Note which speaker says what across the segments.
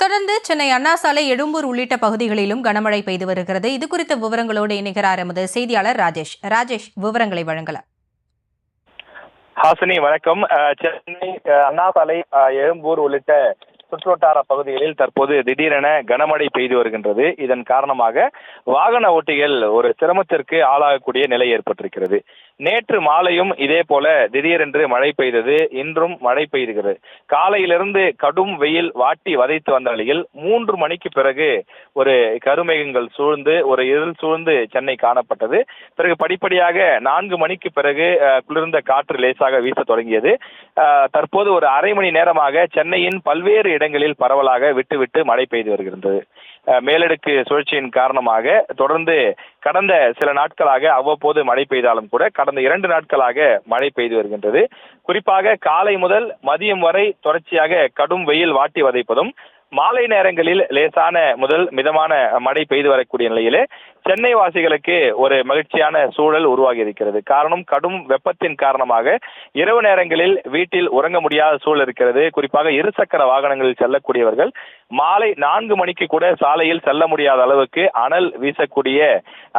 Speaker 1: தொடர்ந்து சென்னை அண்ணா சாலை, எழும்பூர் உள்ளிட்ட பகுதிகளிலும் கனமழை பெய்து வருகிறது. இது குறித்த விவரங்களோடு இணைகிறார் எமது செய்தியாளர் ராஜேஷ். விவரங்களை வழங்கலாம்.
Speaker 2: ஹாசினி வணக்கம். சென்னை அண்ணா சாலை, எழும்பூர் உள்ளிட்ட சுற்றுவட்டார பகுதிகளில் தற்போது திடீரென கனமழை பெய்து வருகின்றது. இதன் காரணமாக வாகன ஓட்டிகள் ஒரு சிரமத்திற்கு ஆளாகக்கூடிய நிலை ஏற்பட்டிருக்கிறது. நேற்று மாலையும் இதே போல திடீரென்று மழை பெய்தது. இன்றும் மழை பெய்துகிறது. காலையிலிருந்து கடும் வெயில் வாட்டி வதைத்து வந்த நிலையில் 3 மணிக்கு பிறகு ஒரு கருமேகங்கள் சூழ்ந்து ஒரு இருள் சூழ்ந்து சென்னை காணப்பட்டது. பிறகு படிப்படியாக 4 மணிக்கு பிறகு குளிர்ந்த காற்று லேசாக வீச தொடங்கியது. தற்போது ஒரு அரை மணி நேரமாக சென்னையின் பல்வேறு இடங்களில் பரவலாக விட்டு மழை பெய்து வருகின்றது. மேலடுக்கு சுழற்சியின் காரணமாக தொடர்ந்து கடந்த சில நாட்களாக அவ்வப்போது மழை பெய்தாலும் கூட கடந்த 2 நாட்களாக மழை பெய்து வருகின்றது. குறிப்பாக காலை முதல் மதியம் வரை தொடர்ச்சியாக கடும் வெயில் வாட்டி வதைப்பதும், மாலை நேரங்களில் லேசான முதல் மிதமான மழை பெய்து வரக்கூடிய நிலையிலே சென்னை வாசிகளுக்கு ஒரு மகிழ்ச்சியான சூழல் உருவாகி இருக்கிறது. காரணம், கடும் வெப்பத்தின் காரணமாக இரவு நேரங்களில் வீட்டில் உறங்க முடியாத சூழல் இருக்கிறது. குறிப்பாக இருசக்கர வாகனங்களில் செல்லக்கூடியவர்கள் மாலை 4 மணிக்கு கூட சாலையில் செல்ல முடியாத அளவுக்கு அனல் வீசக்கூடிய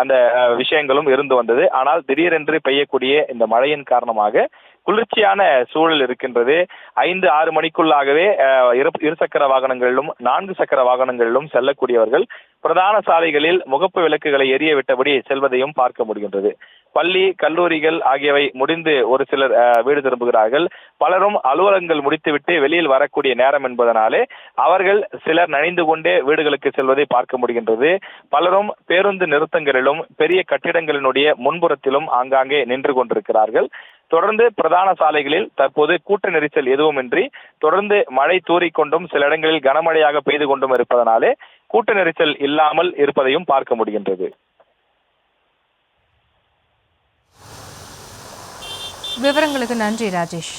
Speaker 2: அந்த விஷயங்களும் இருந்து வந்தது. ஆனால் திடீரென்று பெய்யக்கூடிய இந்த மழையின் காரணமாக குளிர்ச்சியான சூழல் இருக்கின்றது. 5-6 மணிக்குள்ளாகவே இருசக்கர வாகனங்களிலும் 4 சக்கர வாகனங்களிலும் செல்லக்கூடியவர்கள் பிரதான சாலைகளில் முகப்பு விளக்குகளை எரிய விட்டபடி செல்வதையும் பார்க்க முடிகின்றது. பள்ளி, கல்லூரிகள் ஆகியவை முடிந்து ஒரு சிலர் வீடு திரும்புகிறார்கள். பலரும் அலுவலகங்கள் முடித்துவிட்டு வெளியில் வரக்கூடிய நேரம் என்பதனாலே அவர்கள் சிலர் நனைந்து கொண்டே வீடுகளுக்கு செல்வதை பார்க்க முடிகின்றது. பலரும் பேருந்து நிறுத்தங்களிலும் பெரிய கட்டிடங்களினுடைய முன்புறத்திலும் ஆங்காங்கே நின்று கொண்டிருக்கிறார்கள். தொடர்ந்து பிரதான சாலைகளில் தற்போது கூட்ட நெரிசல் எதுவுமின்றி தொடர்ந்து மழை தூறிக்கொண்டும் சில இடங்களில் கனமழையாக பெய்து கொண்டும் இருப்பதனாலே கூட்ட நெரிசல் இல்லாமல் இருப்பதையும் பார்க்க முடிகின்றது.
Speaker 1: விவரங்களுக்கு நன்றி ராஜேஷ்.